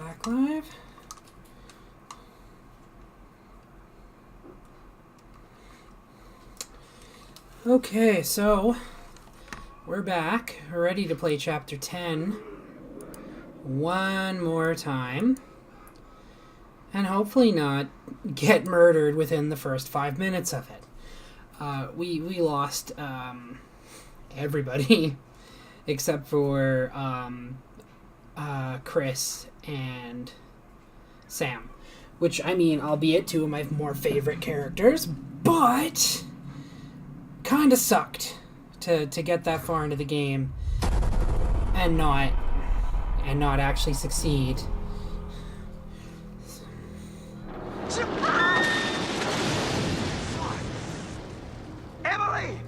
Back live. Okay, so we're back, ready to play Chapter 10 one more time, and hopefully not get murdered within the first 5 minutes of it. We lost everybody except for Chris and Sam, which, I mean, albeit two of my more favorite characters, but kind of sucked to get that far into the game and not actually succeed. Emily!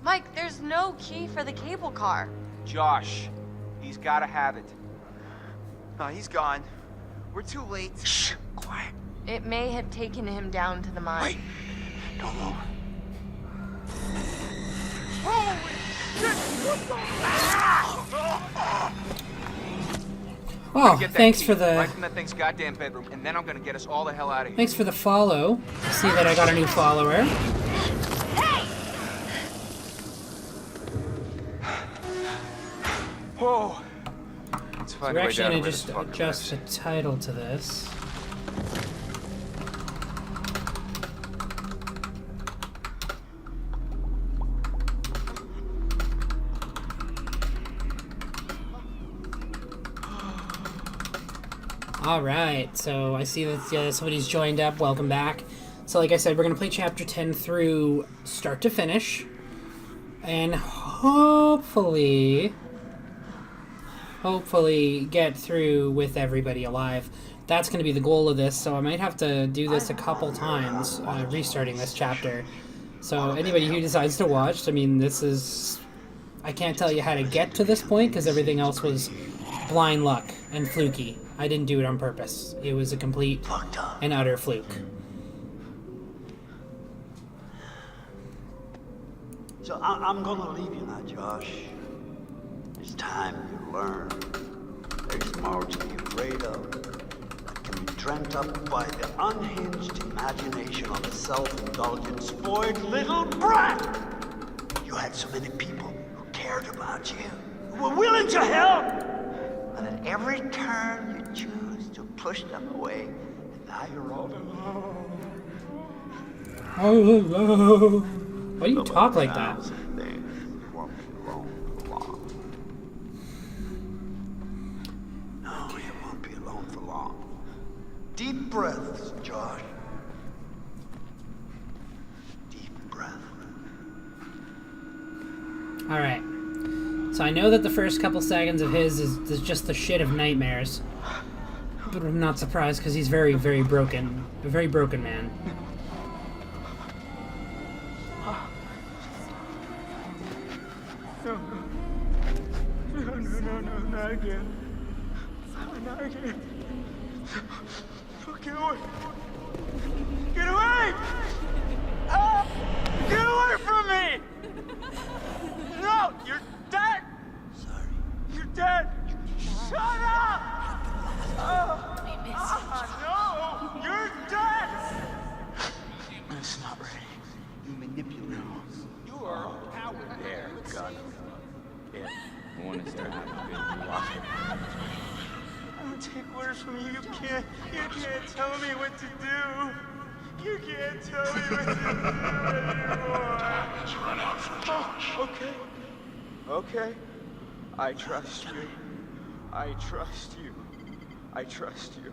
Mike, there's no key for the cable car. Josh, he's gotta have it. No, he's gone. We're too late. Shh, quiet. It may have taken him down to the mine. Wait, don't move. Holy shit! Well, thanks for the right from that thing's goddamn bedroom, and then I'm gonna get us all the hell out of here. thanks for the follow. See that I got a new follower. Whoa! Let's So find we're a way actually down gonna where just this fucker adjust lives. the title to this. Alright, so I see that somebody's joined up. Welcome back. So like I said, we're going to play Chapter 10 through start to finish. And hopefully get through with everybody alive. That's going to be the goal of this, so I might have to do this a couple times, restarting this chapter. So anybody who decides to watch, I mean, this is... I can't tell you how to get to this point, because everything else was blind luck and fluky. I didn't do it on purpose. It was a complete and utter fluke. So I'm gonna leave you now, Josh. It's time you learn. There's more to be afraid of that can be dreamt up by the unhinged imagination of a self-indulgent, spoiled little brat. You had so many people who cared about you, who were willing to help, and at every turn you choose to push them away, and now you're all alone. Hello. Why do you talk like that? Things won't be alone for long. No, you won't be alone for long. Deep breaths, Josh. Deep breath. Alright. So I know that the first couple seconds of his is just the shit of nightmares. But I'm not surprised because he's very, very broken. A very broken man. No, not again. Not again. Get away! Get away! Ah! Get away from me! No, you're dead! Sorry. You're dead! Shut up! No! You're dead! It's not ready. You manipulate us. You are a coward. There, gun. Yeah, the one that's there hasn't been. You lost it. I don't take orders from you. You can't tell me what to do. You can't tell me what to do anymore. Time has run out for Josh. Okay. Okay. I trust you. I trust you. I trust you.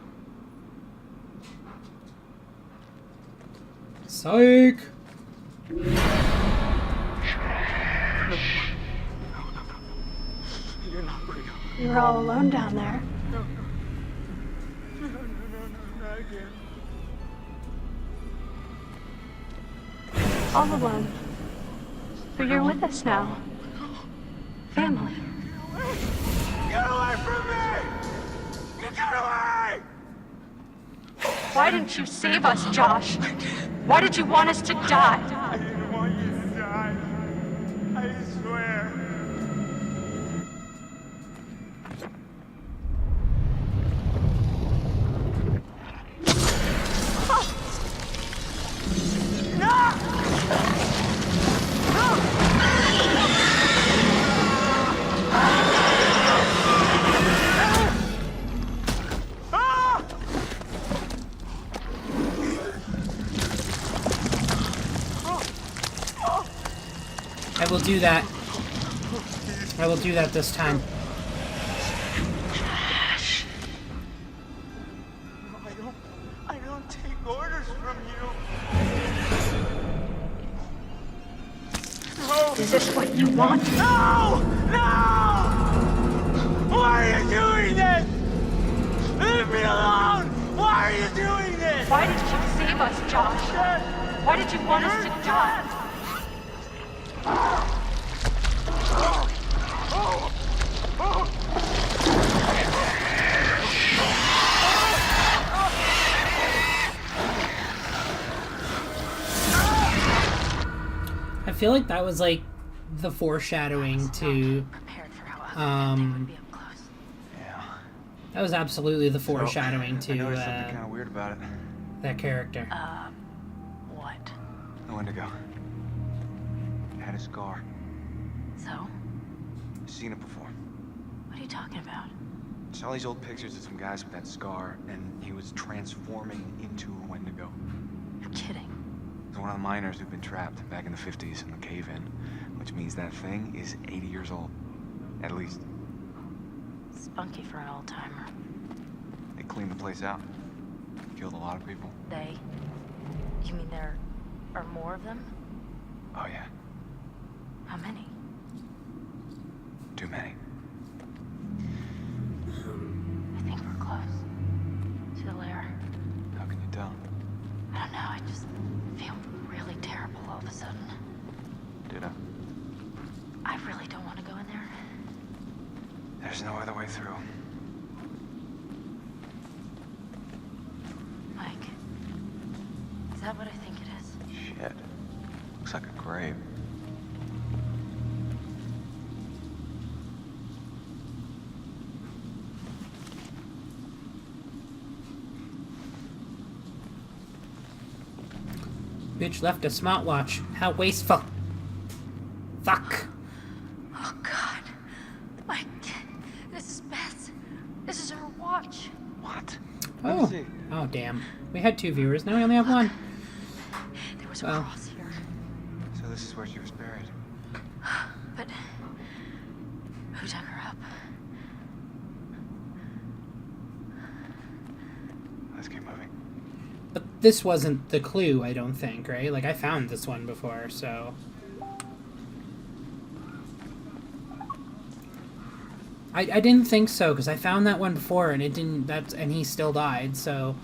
Psych! You're not real. You were all alone down there. No, not again. All alone. But you're with us now. Family. Get away from me! Get away! Why didn't you save us, Josh? Why did you want us to die? I didn't want you to die. I swear. do that. I will do that this time. I don't take orders from you. No! Is this what you want? No! No! Why are you doing this? Leave me alone! Why are you doing this? Why did you save us, Josh? Why did you want us to die? I feel like that was like the foreshadowing to Prepared for how ugly that thing would be up close. Yeah. that was absolutely the foreshadowing I noticed something to kind of weird about it. that character. What? The Wendigo. It had a scar. So? I've seen it before. What are you talking about? Saw these old pictures of some guys with that scar, and he was transforming into a Wendigo. You're kidding. He's one of the miners who've been trapped back in the 50s in the cave-in, which means that thing is 80 years old, at least. Spunky for an old-timer. They cleaned the place out. Killed a lot of people. They? You mean there are more of them? Oh yeah, How many? too many. I think we're close. To the lair. How can you tell? I don't know, I just feel really terrible all of a sudden. Did I? I really don't want to go in there. There's no other way through. Mike, is that what I think it is? Shit. Looks like a grave. Bitch left a smartwatch. How wasteful. Fuck. Oh, God. Mike, this is Beth. This is her watch. What? Oh. see. Oh, damn. We had 2 viewers. Now we only have 1. There was a Well. cross here. So this is where she was buried. But who dug her up? Let's keep moving. But this wasn't the clue, I don't think, right? Like, I found this one before, so... I didn't think so, because I found that one before, and it didn't... and he still died, so...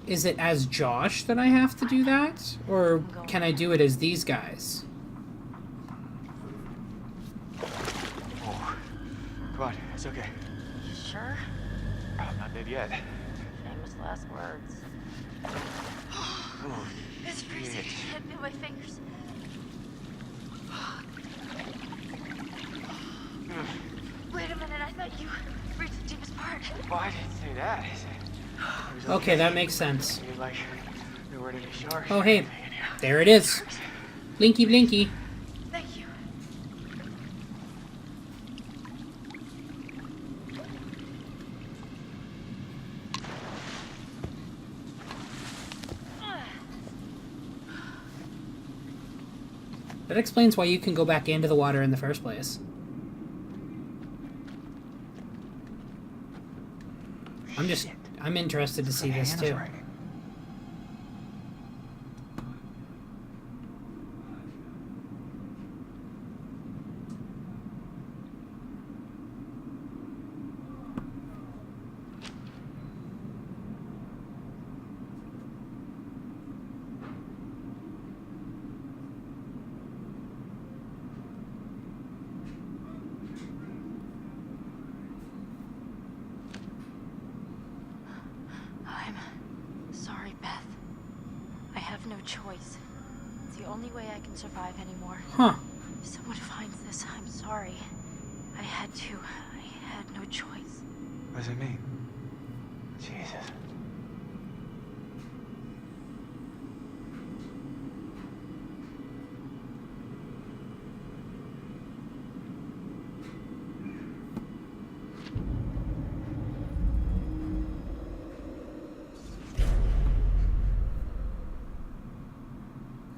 Is it as Josh that I have to do that? Or can I do it as these guys? Oh. Come on, it's okay. You sure? I'm not dead yet. Famous last words. Oh, It's freezing. It hit me with my fingers. Wait a minute, I thought you reached the deepest part. well, I didn't say that. I said it was Okay, that makes sense. You're like, there weren't any sharks. Oh, hey. There it is. Blinky blinky. Thank you. That explains why you can go back into the water in the first place. I'm interested to see this too. I'm sorry, Beth. I have no choice. It's the only way I can survive anymore. Huh. If someone finds this, I'm sorry. I had to. I had no choice. What does it mean? Jesus.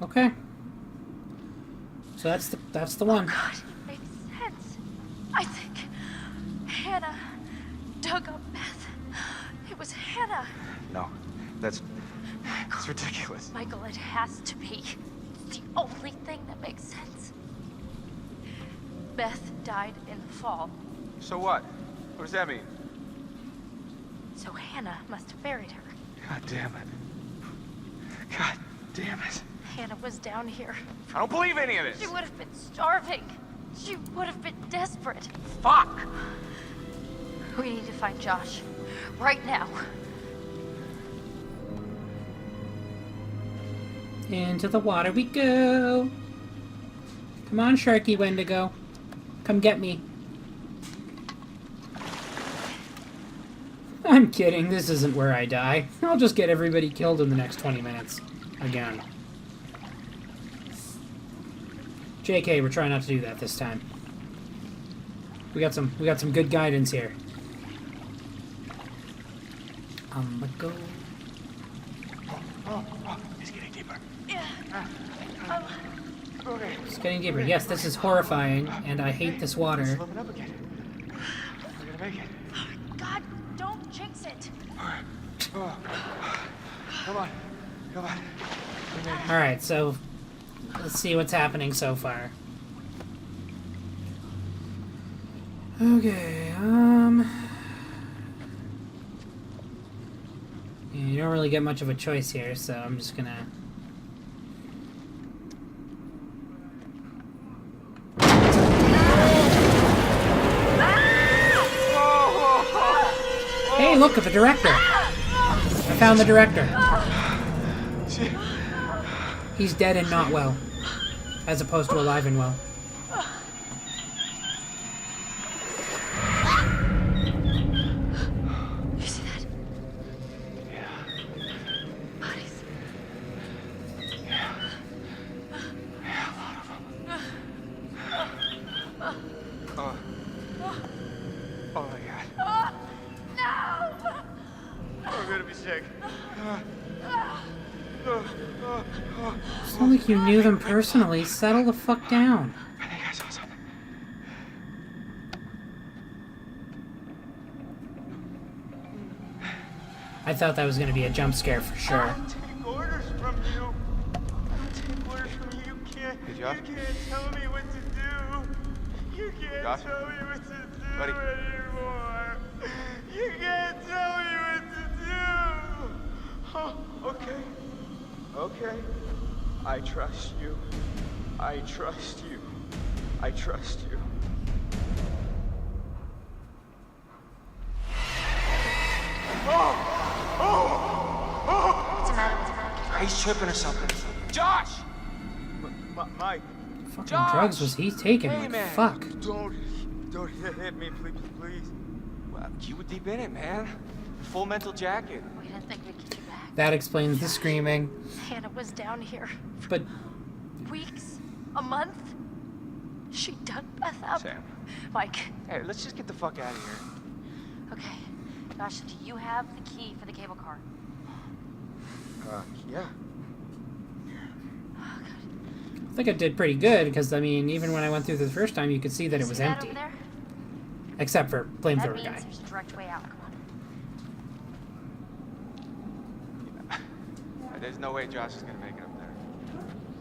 Okay. So that's the one. God, it makes sense. I think Hannah dug up Beth. It was Hannah. No, that's ridiculous. Michael, it has to be. It's the only thing that makes sense. Beth died in the fall, So what? What does that mean? so Hannah must have buried her. God damn it. God damn it. Hannah was down here. I don't believe any of this. She would have been starving. She would have been desperate. Fuck! We need to find Josh. Right now. Into the water we go. Come on, Sharky Wendigo. Come get me. I'm kidding. This isn't where I die. I'll just get everybody killed in the next 20 minutes. Again. JK, we're trying not to do that this time. We got some good guidance here. I'ma go. It's getting deeper. It's getting deeper. Yes, this is horrifying, and I hate this water. Sloping up again. We're gonna make it. God, don't jinx it. Oh. Come on. Come on. Alright, so let's see what's happening so far. Okay, yeah, you don't really get much of a choice here, so I'm just gonna... Hey, look at the director! I found the director. He's dead and not well, as opposed to alive and well. You see that? Bodies. Oh my god. No! I'm gonna be sick. It's not like you knew them personally. Settle the fuck down. I think I saw something. I thought that was going to be a jump scare for sure. I don't take orders from you. I don't take orders from you. Hey, Josh? You can't tell me what to do. You can't Josh? tell me what to do Buddy? anymore. You can't tell me what to do. Oh, okay. Okay. I trust you. I trust you. I trust you. What's the matter with her? He's tripping or something. Josh! Mike, Fucking Josh! drugs was he taking? Hey, Like, man. fuck. don't hit me, please. Well, you were deep in it, man. Full mental jacket. We didn't think we'd get you back. That explains the screaming. Hannah was down here But weeks, a month. She dug Beth up. Sam. Mike, Hey, let's just get the fuck out of here. okay. Josh, do you have the key for the cable car? Yeah. Oh, God. I think I did pretty good because, I mean, even when I went through this first time, you could see that it was See that empty. over there? Except for That flamethrower means guy. there's a direct way out. Come on. There's no way Josh is gonna make it up there.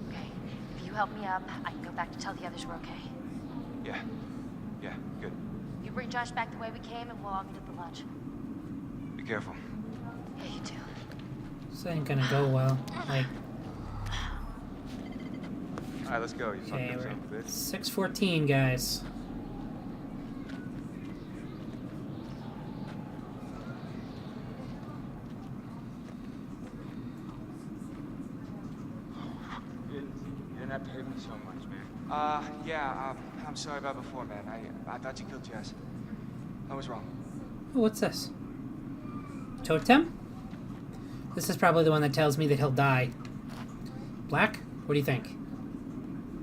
Okay. If you help me up, I can go back to tell the others we're okay. Yeah. Yeah, good. You bring Josh back the way we came, and we'll all meet at the lodge. Be careful. Yeah, you too. This ain't gonna go well. Like, Alright, let's go. You fucked okay, up we're son of a bitch. 6:14, guys. You didn't have to hit me so much, man. Yeah, I'm sorry about before, man. I thought you killed Jess. I was wrong. Oh, what's this? Totem? This is probably the one that tells me that he'll die. Black? What do you think?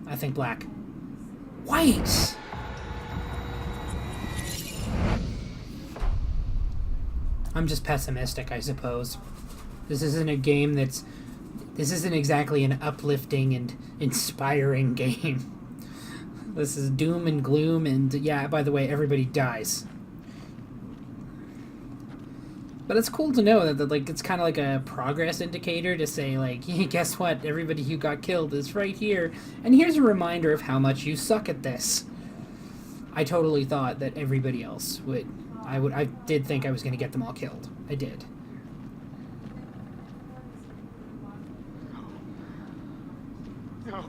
I think black. White! I'm just pessimistic, I suppose. This isn't a game that's This isn't exactly an uplifting and inspiring game. This is doom and gloom, and yeah, by the way, everybody dies. But it's cool to know that like, it's kind of like a progress indicator to say, like, hey, guess what? Everybody who got killed is right here. And here's a reminder of how much you suck at this. I totally thought that everybody else would. I did think I was going to get them all killed. I did. No.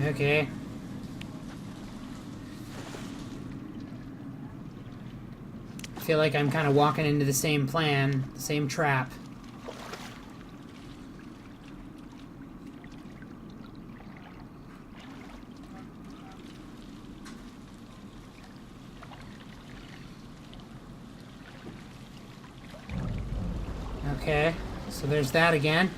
Okay. I feel like I'm kind of walking into the same plan, the same trap. Okay, so there's that again.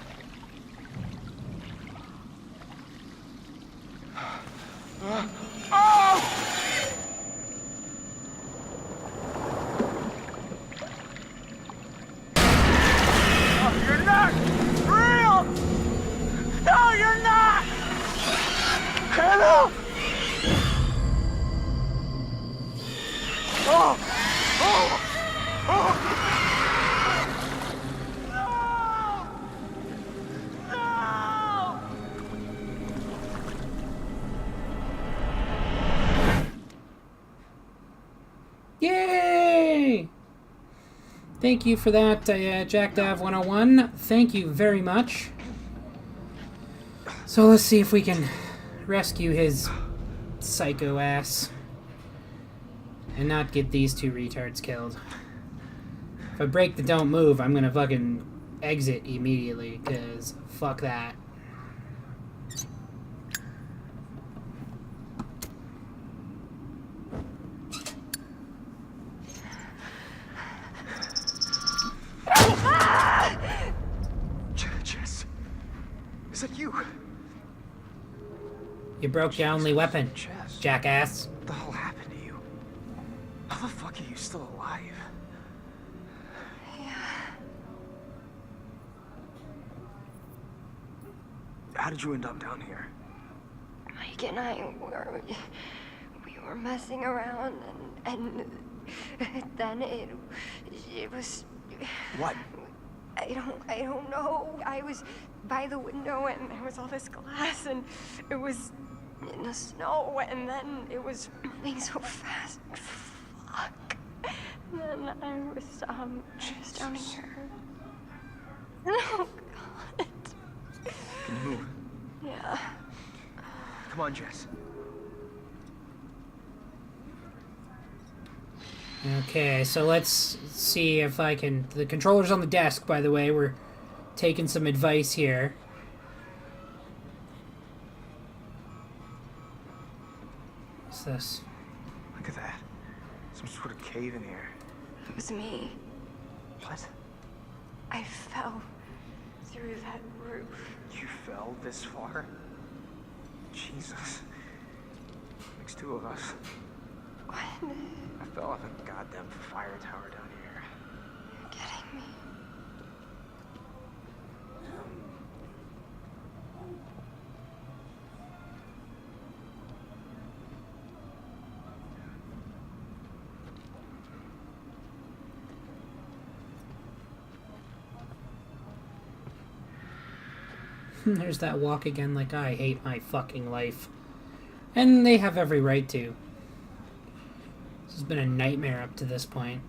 You're not real! No, you're not! Hannah! Oh! Oh! Oh! No! No! Yay! Thank you for that, JackDav101. Thank you very much. So let's see if we can rescue his psycho ass. And not get these two retards killed. If I break the don't move, I'm gonna fucking exit immediately, because fuck that. Jess, is that you? You broke your only weapon, Jess, jackass. what the hell happened to you? How the fuck are you still alive? How did you end up down here? Mike and I we were messing around and then it was What? I don't know. I was by the window and there was all this glass and it was in the snow and then it was moving so fast. Fuck. And then I was just down here. Oh God. Can you move? Yeah. Come on, Jess. Okay, so let's see if I can... The controller's on the desk, by the way. We're taking some advice here. What's this? Look at that. Some sort of cave in here. It was me. What? I fell through that roof. You fell this far? Jesus. Makes two of us. What? I fell off a goddamn fire tower down here. You're kidding me. There's that walk again, like I hate my fucking life. And they have every right to. This has been a nightmare up to this point.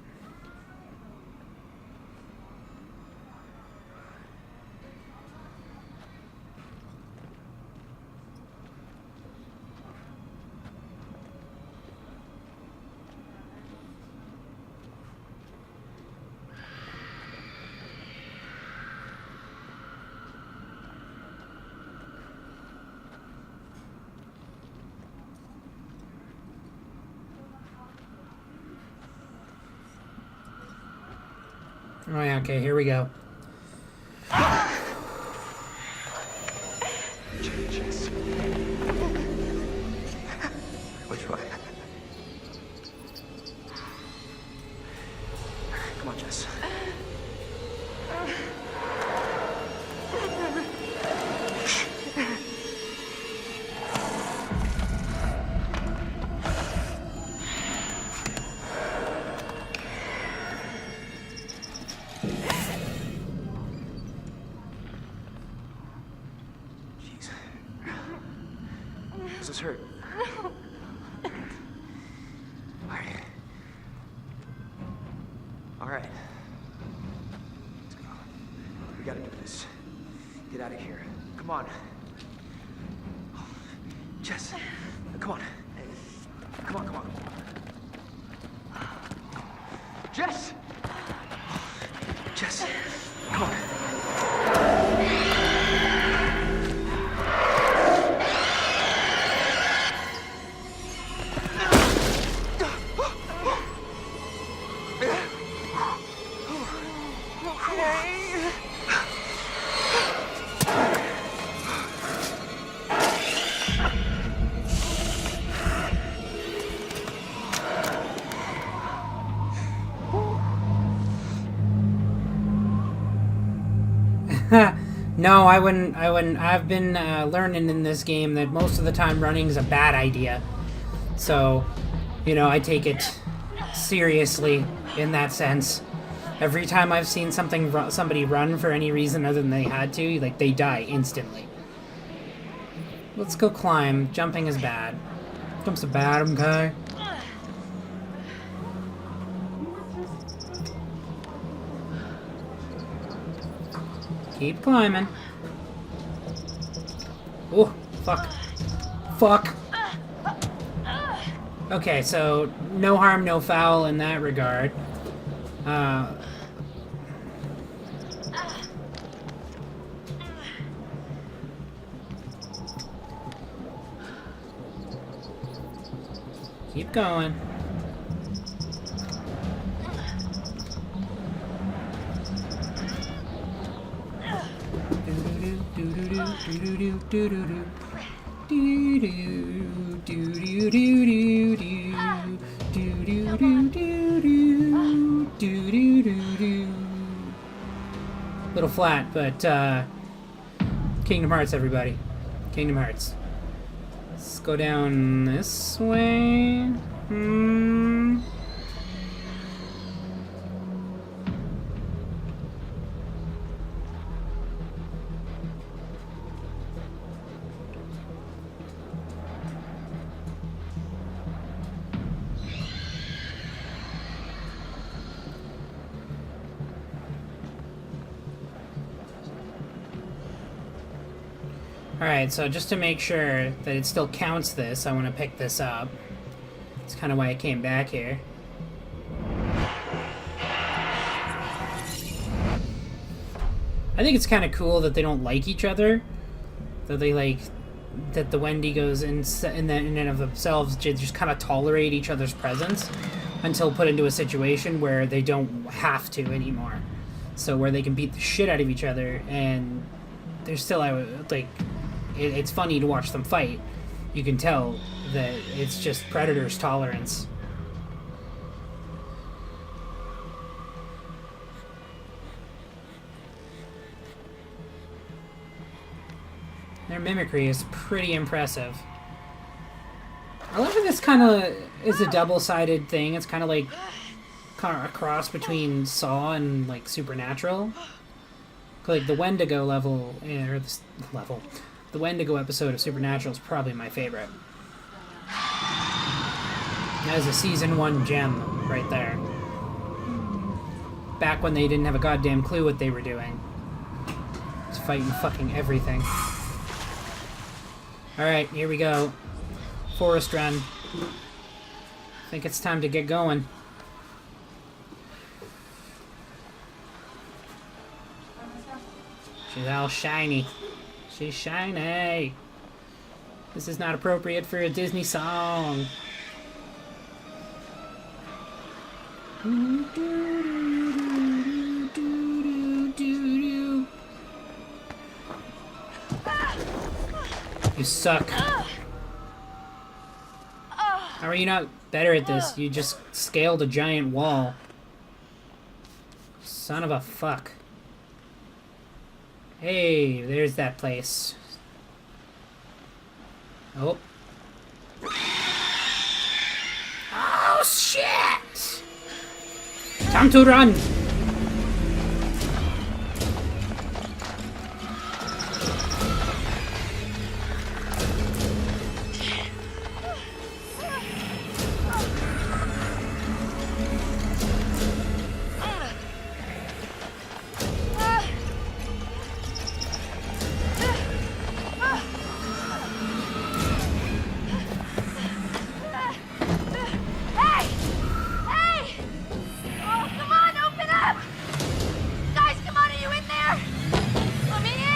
Oh yeah, okay, here we go. Jess. Which way? Come on, Jess. Jeez. Does this hurt? Alright. Alright. Let's go. We gotta do this. Get out of here. Come on. Jess, come on. Come on, come on. Jess! Jess, come on. No, I wouldn't. I've been learning in this game that most of the time running is a bad idea. So, you know, I take it seriously in that sense. Every time I've seen somebody run for any reason other than they had to, like, they die instantly. Let's go climb. Jumping is bad. Jumps are bad, okay? Keep climbing. Oh, fuck. Fuck. Okay, so no harm, no foul in that regard. Keep going. Little flat, but Kingdom Hearts, everybody. Kingdom Hearts. Let's go down this way. Alright, so just to make sure that it still counts this, I want to pick this up. That's kind of why I came back here. I think it's kind of cool that they don't like each other. That they like... that the Wendigos in and of themselves just kind of tolerate each other's presence until put into a situation where they don't have to anymore. So where they can beat the shit out of each other and they're still, like... It's funny to watch them fight. You can tell that it's just Predator's tolerance. Their mimicry is pretty impressive. I love that this kind of is a double-sided thing. It's kind of like a cross between Saw and like Supernatural. Like the Wendigo level, or the Wendigo episode of Supernatural is probably my favorite. That is a season 1 gem right there. Back when they didn't have a goddamn clue what they were doing. Just fighting fucking everything. Alright, here we go. Forest run. I think it's time to get going. She's all shiny. She's shiny. This is not appropriate for a Disney song. You suck. How are you not better at this? You just scaled a giant wall. Son of a fuck. Hey, there's that place. Oh. Oh, shit! Time to run!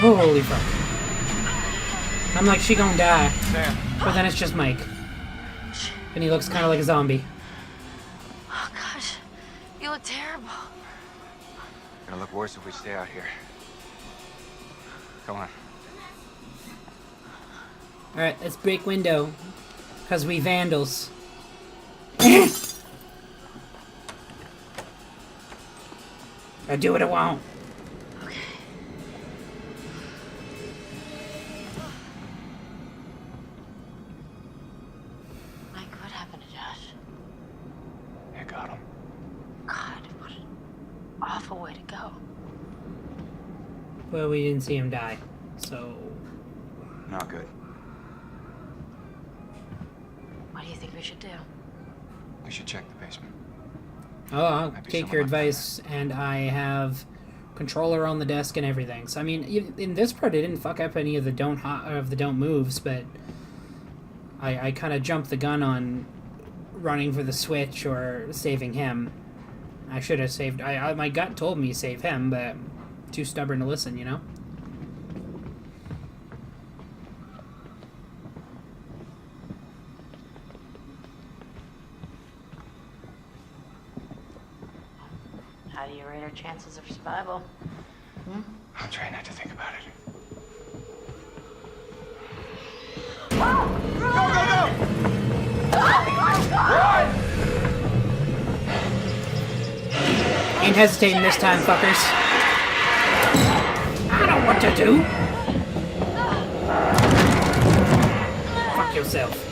Holy fuck. I'm like, she gonna die. But then it's just Mike. And he looks kind of like a zombie. Oh gosh, you look terrible. It'll look worse if we stay out here. Come on. Alright, let's break window. Because we vandals. I do what I want. Awful way to go. Well, we didn't see him die, so... Not good. What do you think we should do? We should check the basement. Oh, I'll Maybe take someone your left down advice, and I have controller on the desk and everything. So, I mean, in this part, I didn't fuck up any of the don't moves, but I kind of jumped the gun on running for the switch or saving him. I should have saved... my gut told me save him, but I'm too stubborn to listen, you know? How do you rate our chances of survival? I'll try not to think about it. Ain't hesitating this time, fuckers. I know what to do. Fuck yourself.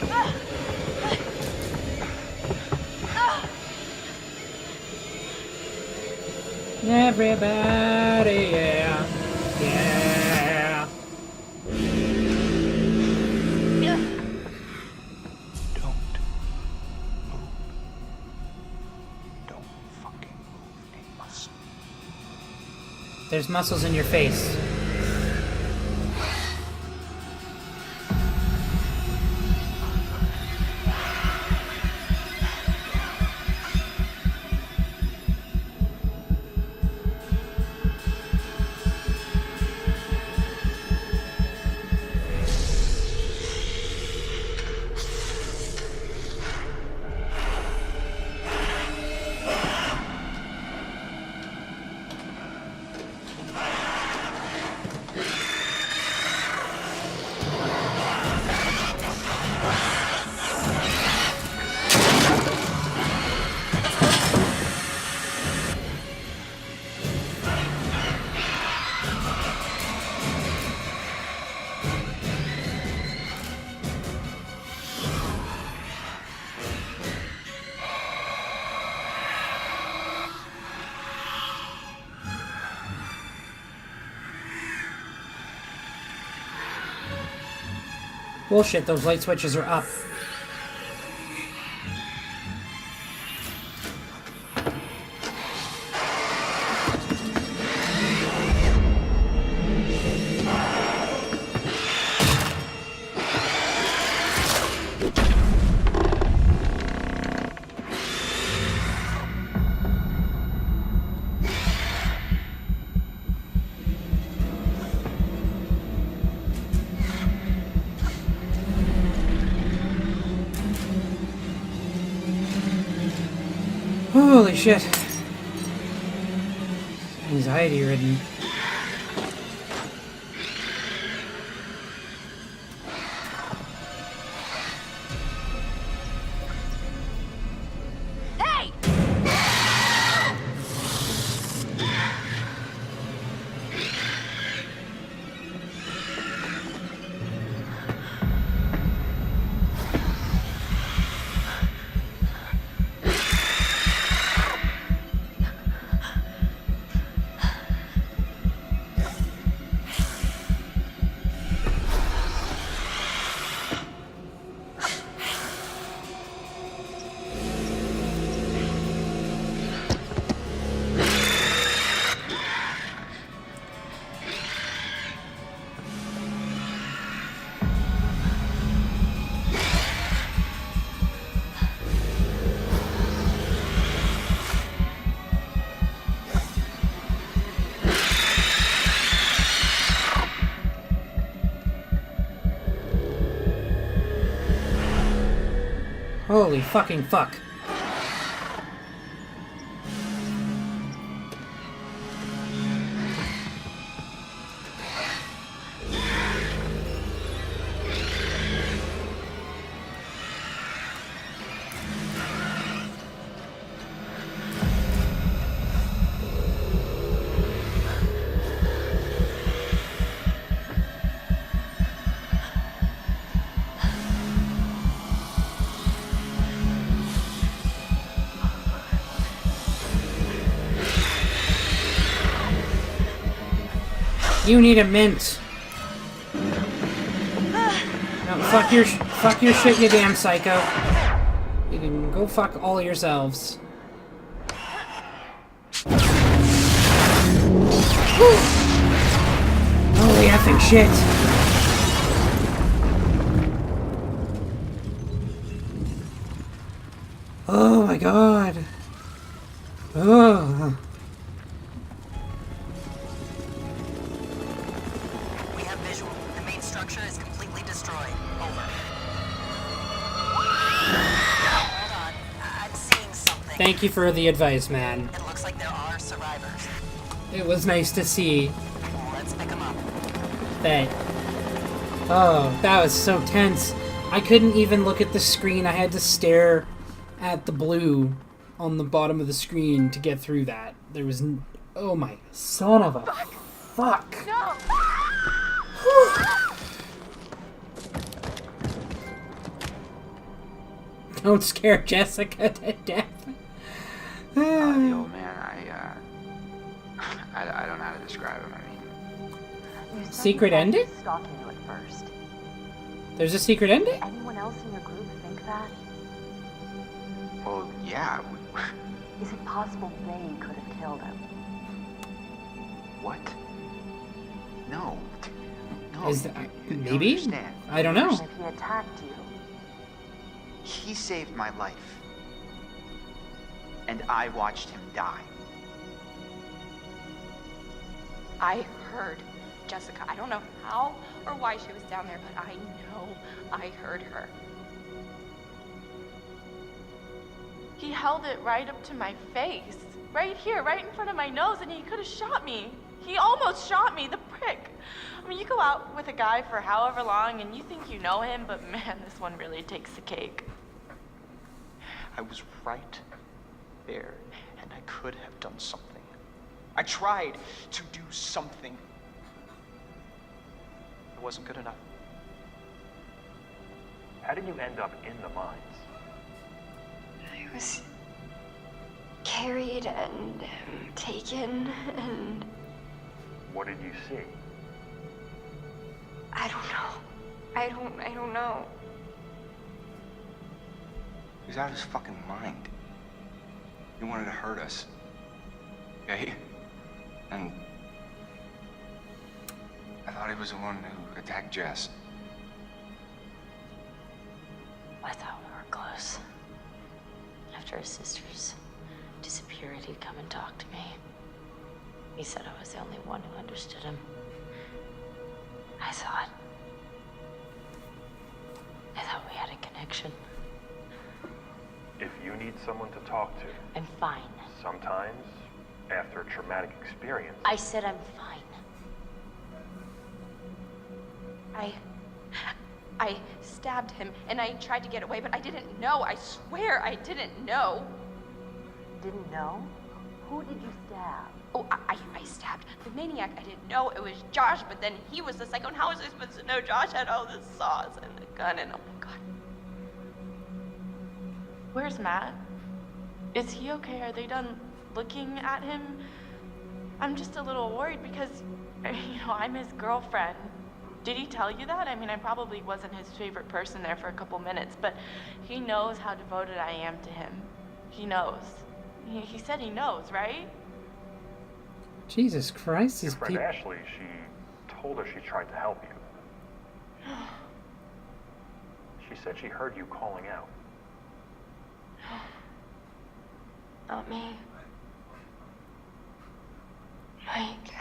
Everybody, yeah. Yeah. Don't move. Don't fucking move a muscle. There's muscles in your face. Bullshit, those light switches are up. Holy shit. Anxiety ridden. Holy fucking fuck. You need a mint. No, fuck your shit, you damn psycho. You can go fuck all yourselves. Holy effing shit. Oh my god. Oh. We have visual. The main structure is completely destroyed. Over. Hold on. I'm seeing something. Thank you for the advice, man. It looks like there are survivors. It was nice to see Let's pick them up. that. Oh, that was so tense. I couldn't even look at the screen. I had to stare at the blue on the bottom of the screen to get through that. There was... Oh my... Son of a... Fuck. No! Don't scare Jessica to death. The old man, I don't know how to describe him. I mean, You said Secret you thought ending? he was stalking you at first. There's a secret ending? Anyone else in your group think that? well, yeah. Is it possible they could have killed him? What? No. No. Is that... you don't Maybe? understand. I don't know. And if he attacked you? He saved my life. And I watched him die. I heard Jessica. I don't know how or why she was down there, but I know I heard her. He held it right up to my face. Right here, right in front of my nose, and he could have shot me. He almost shot me, the prick. I mean, you go out with a guy for however long and you think you know him, but man, this one really takes the cake. I was right there, and I could have done something. I tried to do something. It wasn't good enough. How did you end up in the mines? I was carried and taken, and What did you see? I don't know. I don't know. He was out of his fucking mind. He wanted to hurt us. Okay? And I thought he was the one who attacked Jess. I thought we were close. After his sisters disappeared, he'd come and talk to me. He said I was the only one who understood him. I thought we had a connection. If you need someone to talk to, I'm fine. sometimes, after a traumatic experience, I said I'm fine. I stabbed him and I tried to get away, but I didn't know. I swear I didn't know. Didn't know? Who did you stab? Oh, I stabbed the maniac. I didn't know it was Josh, but then he was the psycho. And how was I supposed to know Josh had all the saws and the gun and oh my god. Where's Matt? Is he okay? Are they done looking at him? I'm just a little worried because, I'm his girlfriend. Did he tell you that? I mean, I probably wasn't his favorite person there for a couple minutes, but he knows how devoted I am to him. He knows. He said he knows, right? Jesus Christ, your these friend people... Ashley, she told her she tried to help you. She said she heard you calling out. Not me. Mike.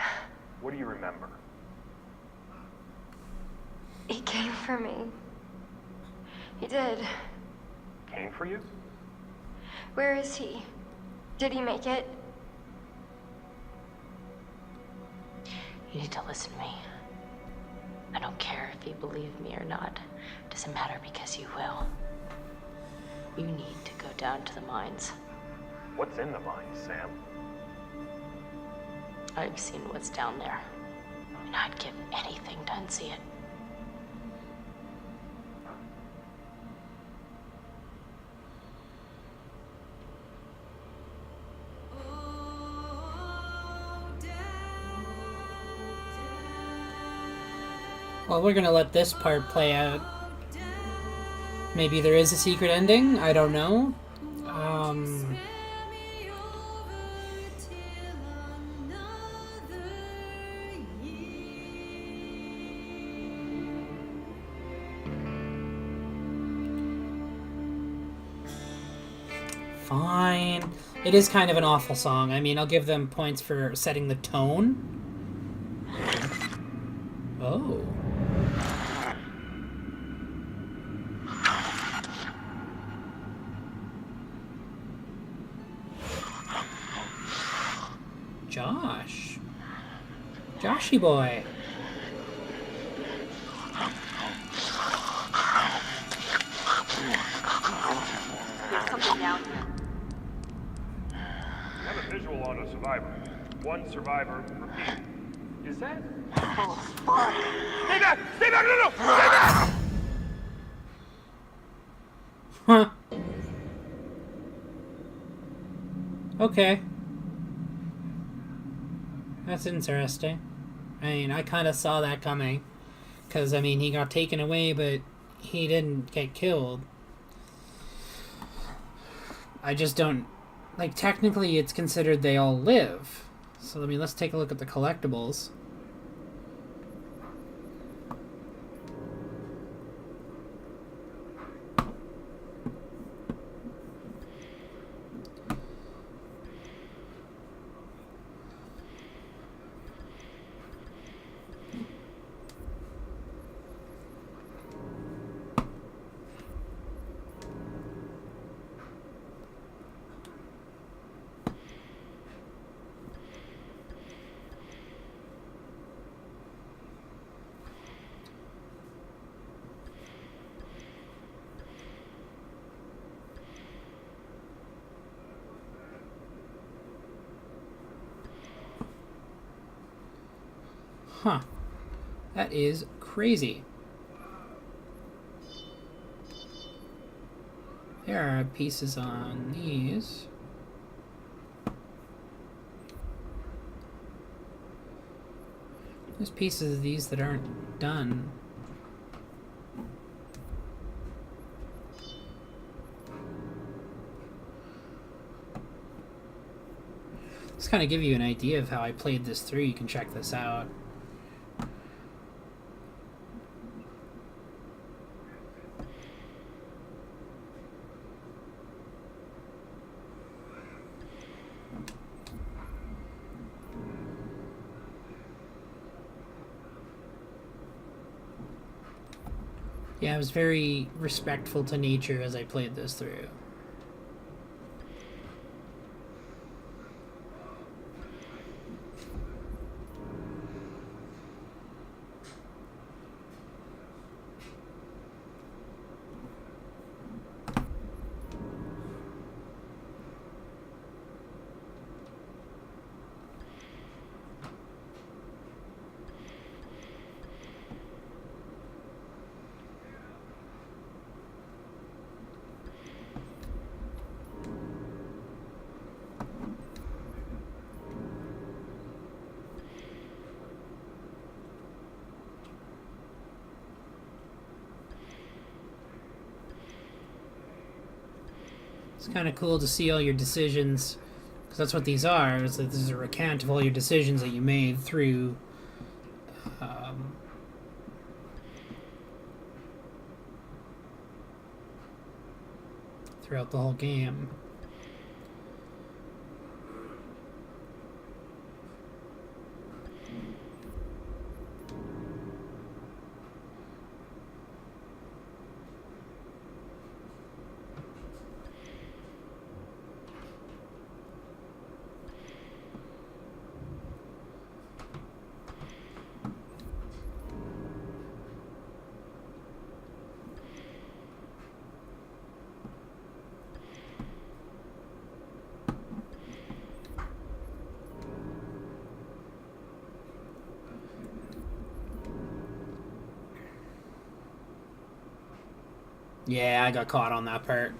What do you remember? He came for me. He did. came for you? Where is he? Did he make it? You need to listen to me. I don't care if you believe me or not. It doesn't matter because you will. You need to go down to the mines. What's in the mines, Sam? I've seen what's down there, and I'd give anything to unsee it. Well, we're gonna let this part play out. Maybe there is a secret ending, I don't know. Fine. It is kind of an awful song. I mean, I'll give them points for setting the tone. Oh. Josh. Joshy boy. There's something down here. You have a visual on a survivor. One survivor, repeat. Is that? Stay back! Stay back! No! Stay back! Huh. Okay. That's interesting. I mean, I kind of saw that coming. Because, I mean, he got taken away, but he didn't get killed. I just don't... Like, technically, it's considered they all live. So, I mean, let's take a look at the collectibles. Huh. That is crazy. There are pieces on these. There's pieces of these that aren't done. Just kind of give you an idea of how I played this through. You can check this out. Yeah, I was very respectful to nature as I played this through. It's kind of cool to see all your decisions, because that's what these are. Is that this is a recount of all your decisions that you made through throughout the whole game. Yeah, I got caught on that part.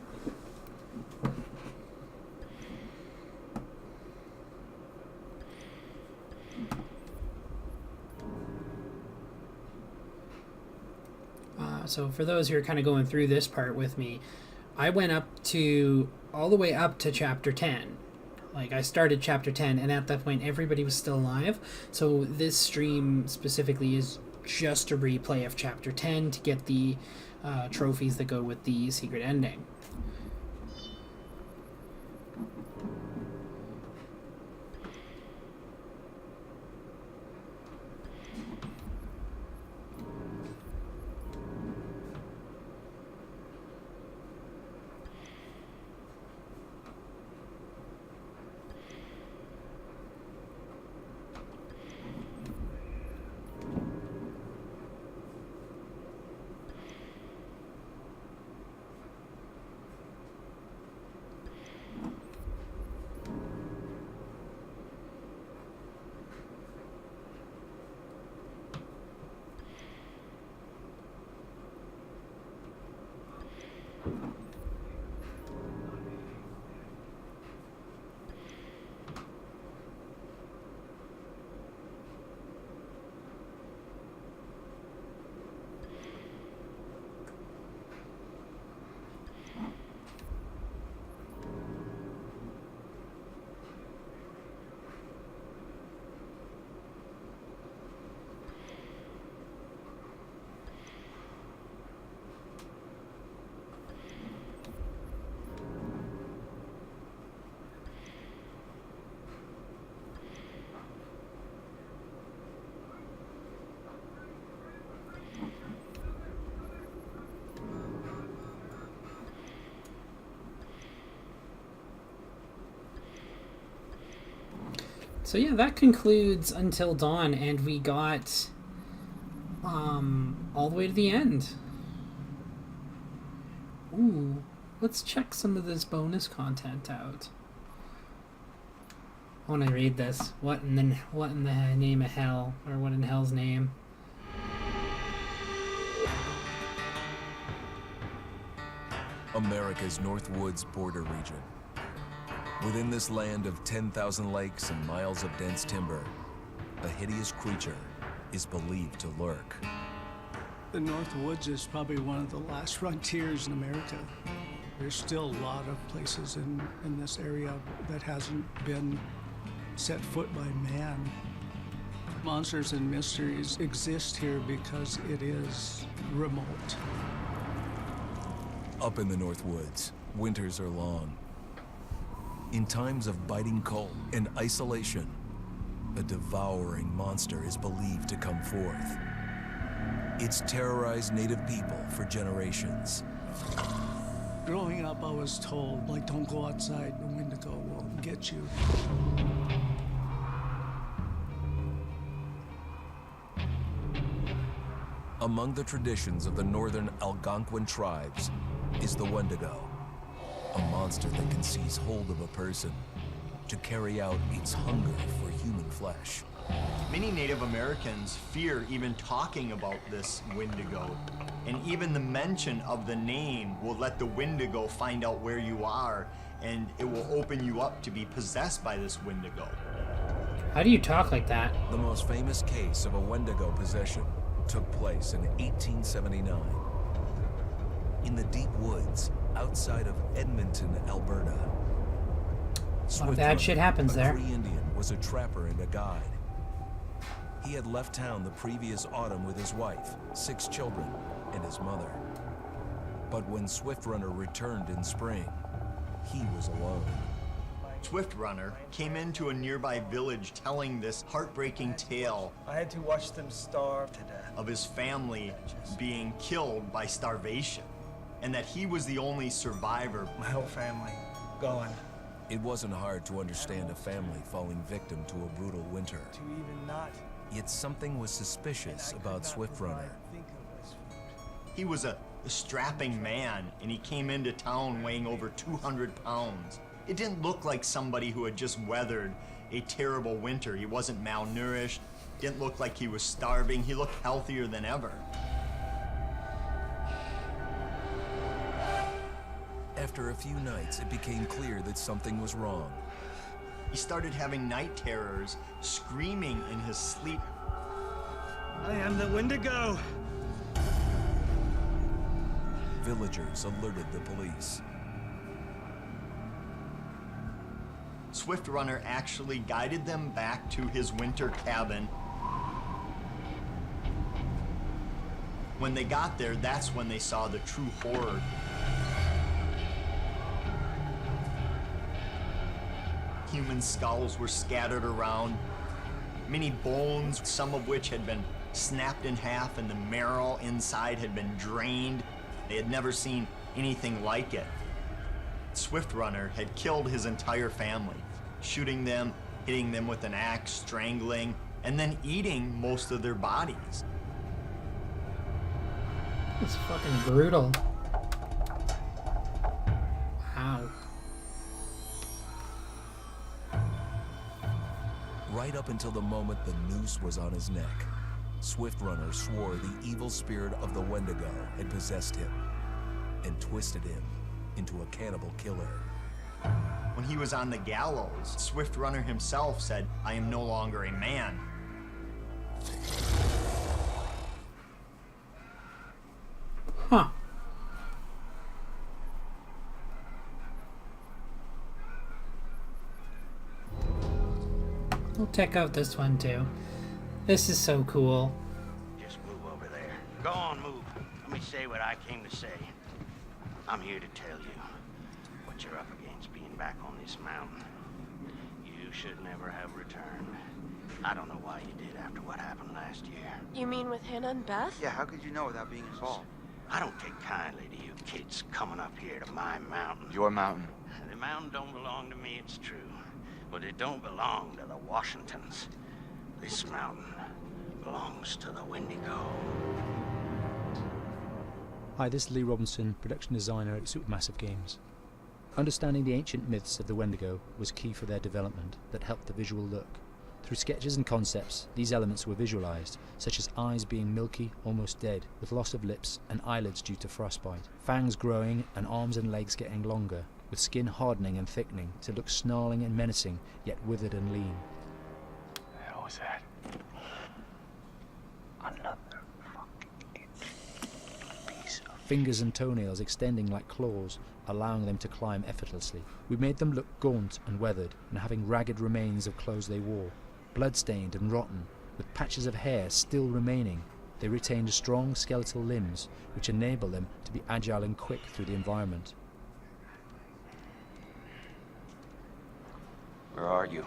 So for those who are kind of going through this part with me, I went all the way up to chapter 10. Like, I started chapter 10, and at that point everybody was still alive. So this stream specifically is just a replay of chapter 10 to get the trophies that go with the secret ending. So yeah, that concludes Until Dawn, and we got all the way to the end. Ooh, let's check some of this bonus content out. I want to read this. What in the name of hell, or what in hell's name? America's Northwoods border region. Within this land of 10,000 lakes and miles of dense timber, a hideous creature is believed to lurk. The Northwoods is probably one of the last frontiers in America. There's still a lot of places in this area that hasn't been set foot by man. Monsters and mysteries exist here because it is remote. Up in the Northwoods, winters are long. In times of biting cold and isolation, a devouring monster is believed to come forth. It's terrorized native people for generations. Growing up, I was told, like, don't go outside, the Wendigo will get you. Among the traditions of the northern Algonquin tribes is the Wendigo, a monster that can seize hold of a person to carry out its hunger for human flesh. Many Native Americans fear even talking about this Wendigo, and even the mention of the name will let the Wendigo find out where you are, and it will open you up to be possessed by this Wendigo. How do you talk like that? The most famous case of a Wendigo possession took place in 1879. In the deep woods outside of Edmonton, Alberta. Bad shit happens there. A Cree Indian was a trapper and a guide. He had left town the previous autumn with his wife, 6 children, and his mother. But when Swift Runner returned in spring, he was alone. Swift Runner came into a nearby village telling this heartbreaking tale. I had to watch them starve to death. Of his family being killed by starvation, and that he was the only survivor. My whole family gone. It wasn't hard to understand a family falling victim to a brutal winter. To even not. Yet something was suspicious about Swift Runner. He was a strapping man, and he came into town weighing over 200 pounds. It didn't look like somebody who had just weathered a terrible winter. He wasn't malnourished, didn't look like he was starving. He looked healthier than ever. After a few nights, it became clear that something was wrong. He started having night terrors, screaming in his sleep. I am the Wendigo! Villagers alerted the police. Swift Runner actually guided them back to his winter cabin. When they got there, that's when they saw the true horror. Human skulls were scattered around. Many bones, some of which had been snapped in half, and the marrow inside had been drained. They had never seen anything like it. Swift Runner had killed his entire family, shooting them, hitting them with an axe, strangling, and then eating most of their bodies. It's fucking brutal. Wow. Right up until the moment the noose was on his neck, Swift Runner swore the evil spirit of the Wendigo had possessed him and twisted him into a cannibal killer. When he was on the gallows, Swift Runner himself said, "I am no longer a man." Huh. We'll check out this one too. This is so cool. Just move over there. Go on, move. Let me say what I came to say. I'm here to tell you what you're up against being back on this mountain. You should never have returned. I don't know why you did after what happened last year. You mean with Hannah and Beth? Yeah, how could you know without being involved? I don't take kindly to you kids coming up here to my mountain. Your mountain. The mountain don't belong to me, it's true. But it don't belong to the Washingtons. This mountain belongs to the Wendigo. Hi, this is Lee Robinson, production designer at Supermassive Games. Understanding the ancient myths of the Wendigo was key for their development that helped the visual look. Through sketches and concepts, these elements were visualized, such as eyes being milky, almost dead, with loss of lips and eyelids due to frostbite, fangs growing and arms and legs getting longer, with skin hardening and thickening to look snarling and menacing, yet withered and lean. The hell was that? Another fucking piece of... Fingers and toenails extending like claws, allowing them to climb effortlessly. We made them look gaunt and weathered, and having ragged remains of clothes they wore. Blood-stained and rotten, with patches of hair still remaining, they retained strong skeletal limbs, which enable them to be agile and quick through the environment. Where are you?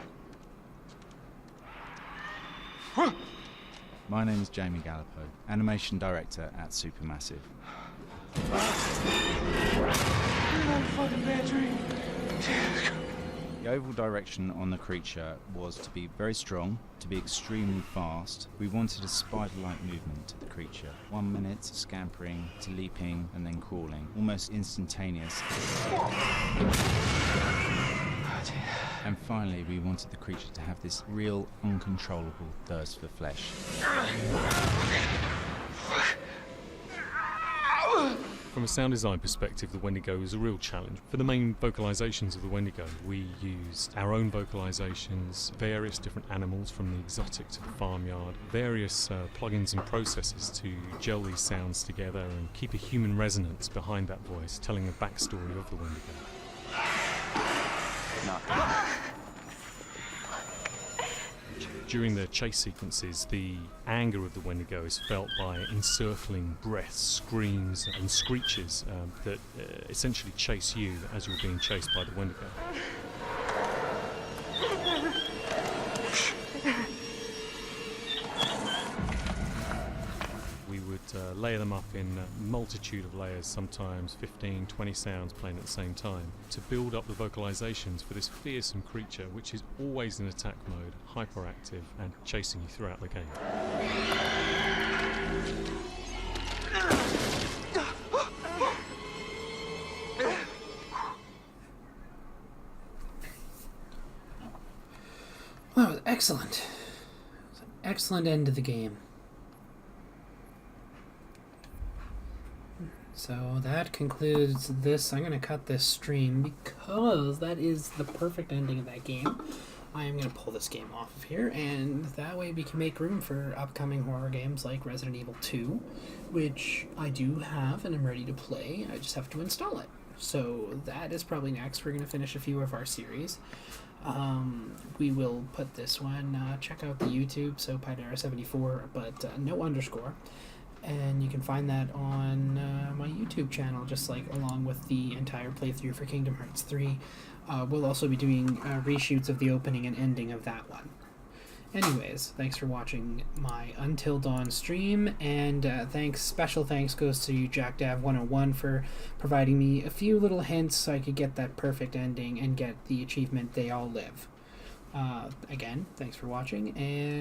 My name is Jamie Gallipo, animation director at Supermassive. The overall direction on the creature was to be very strong, to be extremely fast. We wanted a spider-like movement to the creature. 1 minute scampering to leaping and then crawling, almost instantaneous. And finally, we wanted the creature to have this real, uncontrollable thirst for flesh. From a sound design perspective, the Wendigo is a real challenge. For the main vocalizations of the Wendigo, we used our own vocalizations, various different animals from the exotic to the farmyard, various plugins and processes to gel these sounds together and keep a human resonance behind that voice, telling the backstory of the Wendigo. During the chase sequences, the anger of the Wendigo is felt by encircling breaths, screams and screeches that essentially chase you as you're being chased by the Wendigo. We would layer them up in a multitude of layers, sometimes 15, 20 sounds playing at the same time, to build up the vocalizations for this fearsome creature which is always in attack mode, hyperactive and chasing you throughout the game. Well, that was excellent. It was an excellent end to the game. So that concludes this. I'm going to cut this stream because that is the perfect ending of that game. I am going to pull this game off of here, and that way we can make room for upcoming horror games like Resident Evil 2, which I do have and I'm ready to play. I just have to install it. So that is probably next. We're going to finish a few of our series. We will put this one, check out the YouTube, so Pydera74, but no underscore. And you can find that on my YouTube channel, just like along with the entire playthrough for Kingdom Hearts 3. We'll also be doing reshoots of the opening and ending of that one. Anyways, thanks for watching my Until Dawn stream, and special thanks goes to JackDav101 for providing me a few little hints so I could get that perfect ending and get the achievement They All Live. Again, thanks for watching, and